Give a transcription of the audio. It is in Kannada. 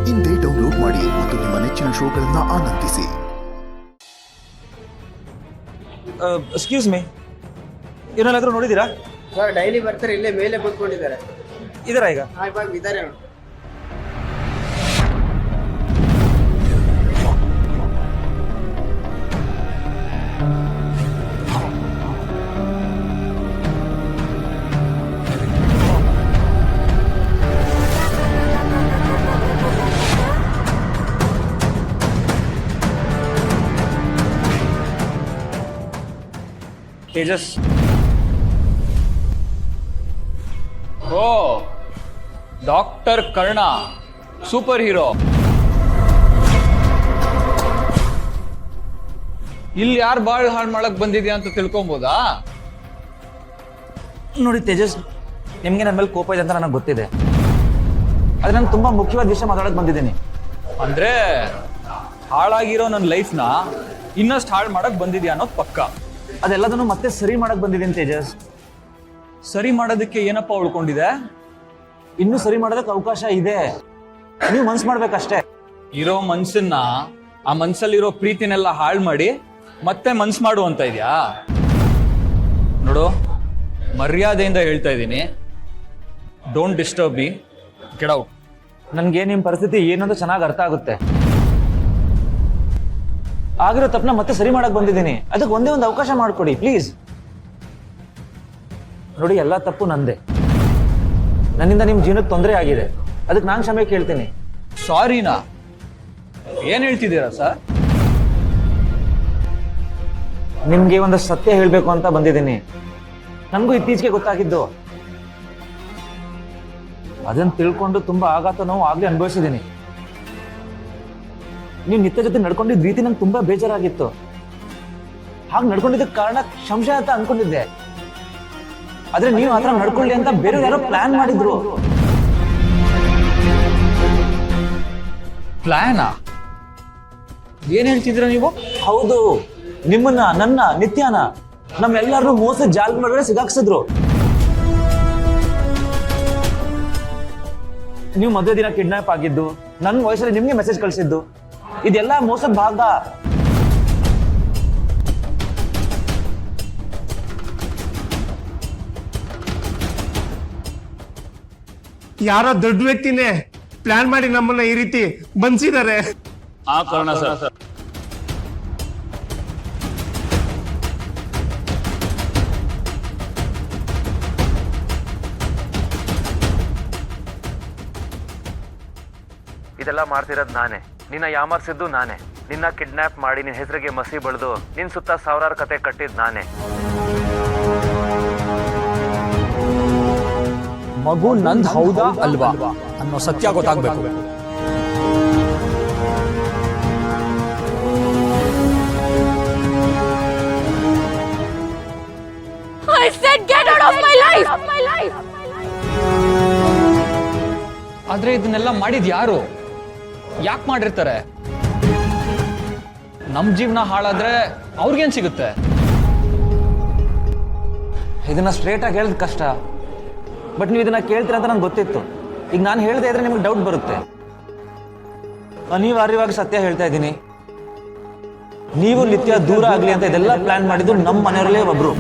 ಇಂದೇ ಡೌನ್ಲೋಡ್ ಮಾಡಿ ಮತ್ತು ನಿಮ್ಮ ನೆಚ್ಚಿನ ಶೋಗಳನ್ನು ಆನಂದಿಸಿ. ಎಕ್ಸ್ಕ್ಯೂಸ್ ಮೀ, ಏನಾದರೂ ನೋಡಿದ್ದೀರಾ? ಸರ್ ಡೈಲಿ ಬರ್ತಾರೆ, ಇಲ್ಲೇ ಮೇಲೆ ಕೂತ್ಕೊಂಡಿದ್ದಾರೆ. ಇದರ ಈಗ ಇವಾಗ ಇದ್ದಾರೆ ನೋಡಿ. ತೇಜಸ್. ಓ, ಡಾಕ್ಟರ್ ಕರ್ಣ, ಸೂಪರ್ ಹೀರೋ. ಇಲ್ಲಿ ಯಾರು ಬಾಳ್ ಹಾಳು ಮಾಡಕ್ ಬಂದಿದ್ಯಾ ಅಂತ ತಿಳ್ಕೊಬೋದಾ? ನೋಡಿ ತೇಜಸ್, ನಿಮಗೆ ನನ್ನ ಮೇಲೆ ಕೋಪ ಇದೆ ಅಂತ ನನಗೆ ಗೊತ್ತಿದೆ. ಆದರೆ ನಾನು ತುಂಬಾ ಮುಖ್ಯವಾದ ವಿಷಯ ಮಾತಾಡೋಕೆ ಬಂದಿದ್ದೀನಿ. ಅಂದ್ರೆ ಹಾಳಾಗಿರೋ ನನ್ನ ಲೈಫ್ನ ಇನ್ನಷ್ಟು ಹಾಳು ಮಾಡಕ್ ಬಂದಿದ್ಯಾ ಅನ್ನೋದು ಪಕ್ಕ. ಅದೆಲ್ಲದನ್ನು ಮತ್ತೆ ಸರಿ ಮಾಡಕ್ ಬಂದಿದ್ದೀನಿ ತೇಜಸ್. ಸರಿ ಮಾಡೋದಕ್ಕೆ ಏನಪ್ಪ ಉಳ್ಕೊಂಡಿದೆ? ಇನ್ನೂ ಸರಿ ಮಾಡೋದಕ್ಕೆ ಅವಕಾಶ ಇದೆ, ನೀವು ಮನ್ಸು ಮಾಡ್ಬೇಕಷ್ಟೇ. ಇರೋ ಮನ್ಸನ್ನ, ಆ ಮನ್ಸಲ್ಲಿರೋ ಪ್ರೀತಿನೆಲ್ಲ ಹಾಳು ಮಾಡಿ ಮತ್ತೆ ಮನ್ಸು ಮಾಡು ಅಂತ ಇದ್ಯಾ? ನೋಡು, ಮರ್ಯಾದೆಯಿಂದ ಹೇಳ್ತಾ ಇದ್ದೀನಿ, don't disturb me, get out. ನನಗೆ ನಿಮ್ಮ ಪರಿಸ್ಥಿತಿ ಏನಂತ ಚೆನ್ನಾಗಿ ಅರ್ಥ ಆಗುತ್ತೆ. ಆಗಿರೋ ತಪ್ಪನ್ನ ಮತ್ತೆ ಸರಿ ಮಾಡಕ್ ಬಂದಿದ್ದೀನಿ, ಅದಕ್ಕೆ ಒಂದೇ ಒಂದು ಅವಕಾಶ ಮಾಡ್ಕೊಡಿ ಪ್ಲೀಸ್. ನೋಡಿ, ಎಲ್ಲ ತಪ್ಪು ನಂದೆ. ನನ್ನಿಂದ ನಿಮ್ಮ ಜೀವನಕ್ಕೆ ತೊಂದರೆ ಆಗಿದೆ, ಅದಕ್ಕೆ ನಾನು ಕ್ಷಮೆ ಕೇಳ್ತೀನಿ. ಸಾರಿನಾ? ಏನ್ ಹೇಳ್ತಿದ್ದೀರಾ ಸರ್? ನಿಮ್ಗೆ ಒಂದು ಸತ್ಯ ಹೇಳ್ಬೇಕು ಅಂತ ಬಂದಿದ್ದೀನಿ. ನನಗೂ ಇತ್ತೀಚೆಗೆ ಗೊತ್ತಾಗಿದ್ದು, ಅದನ್ನ ತಿಳ್ಕೊಂಡು ತುಂಬಾ ಆಘಾತ ನೋವು ಆಗ್ಲೇ ಅನುಭವಿಸಿದ್ದೀನಿ. ನೀವು ನಿತ್ಯ ಜೊತೆ ನಡ್ಕೊಂಡಿದ್ದ ರೀತಿ ನಂಗೆ ತುಂಬಾ ಬೇಜಾರಾಗಿತ್ತು. ಹಾಗೆ ನಡ್ಕೊಂಡಿದ್ದಕ್ಕೆ ಕಾರಣ ಸಂಶಯ ಅಂತ ಅನ್ಕೊಂಡಿದ್ದೆ. ಆದ್ರೆ ನೀವು ಆತರ ನಡ್ಕೊಳ್ಳಿ ಅಂತ ಬೇರೆ ಯಾರೋ ಪ್ಲಾನ್ ಮಾಡಿದ್ರು. ಪ್ಲಾನಾ? ಏನ್ ಹೇಳ್ತಿದ್ದೀರಾ ನೀವು? ಹೌದು, ನಿಮ್ಮನ್ನ, ನನ್ನ, ನಿತ್ಯನ, ನಮ್ಮೆಲ್ಲರೂ ಮೋಸ ಜಾಲ ಒಳಗಡೆ ಸಿಗಾಕ್ಸಿದ್ರು. ನೀವು ಮದುವೆ ದಿನ ಕಿಡ್ನಾಪ್ ಆಗಿದ್ದು, ನನ್ನ ವಯಸ್ಸಲ್ಲಿ ನಿಮ್ಗೆ ಮೆಸೇಜ್ ಕಳಿಸಿದ್ದು, ಇದೆಲ್ಲ ಮೋಸದ ಭಾಗ. ಯಾರೋ ದೊಡ್ಡ ವ್ಯಕ್ತಿನೇ ಪ್ಲಾನ್ ಮಾಡಿ ನಮ್ಮನ್ನ ಈ ರೀತಿ ಬಂಧಿಸಿದ್ದಾರೆ. ಆ ಕಾರಣ ಸರ್. ಇದೆಲ್ಲ ಮಾಡ್ತಿರೋದು ನಾನೇ, ನಿನ್ನ ಯಾಮರ್ಸಿದ್ದು ನಾನೇ, ನಿನ್ನ ಕಿಡ್ನಾಪ್ ಮಾಡಿ ನಿನ್ನ ಹೆಸರಿಗೆ ಮಸಿ ಬಳಿದು ನಿನ್ನ ಸುತ್ತ ಸಾವಿರಾರು ಕತೆ ಕಟ್ಟಿದ್ ನಾನೇ. ಮಗು ನಂದ್ ಹೌದಾ ಅಲ್ವಾ ಅನ್ನೋ ಸತ್ಯ ಗೊತ್ತಾಗ್ಬೇಕು. I said get out of my life! ಆದ್ರೆ ಇದನ್ನೆಲ್ಲ ಮಾಡಿದ್ ಯಾರು? ಯಾಕೆ ಮಾಡಿರ್ತಾರೆ? ನಮ್ ಜೀವನ ಹಾಳಾದ್ರೆ ಅವ್ರಿಗೇನ್ ಸಿಗುತ್ತೆ? ಇದನ್ನ ಸ್ಟ್ರೇಟ್ ಆಗಿ ಹೇಳೋದು ಕಷ್ಟ, ಬಟ್ ನೀವು ಇದನ್ನ ಕೇಳ್ತೀರ ಅಂತ ನಂಗೆ ಗೊತ್ತಿತ್ತು. ಈಗ ನಾನು ಹೇಳ್ದೆ ಇದ್ರೆ ನಿಮ್ಗೆ ಡೌಟ್ ಬರುತ್ತೆ. ಅನಿವಾರ್ಯವಾಗಿ ಸತ್ಯ ಹೇಳ್ತಾ ಇದ್ದೀನಿ. ನೀವು ನಿತ್ಯ ದೂರ ಆಗ್ಲಿ ಅಂತ ಇದೆಲ್ಲ ಪ್ಲಾನ್ ಮಾಡಿದ್ದು ನಮ್ಮ ಮನೆಯವರಲ್ಲೇ ಒಬ್ರು.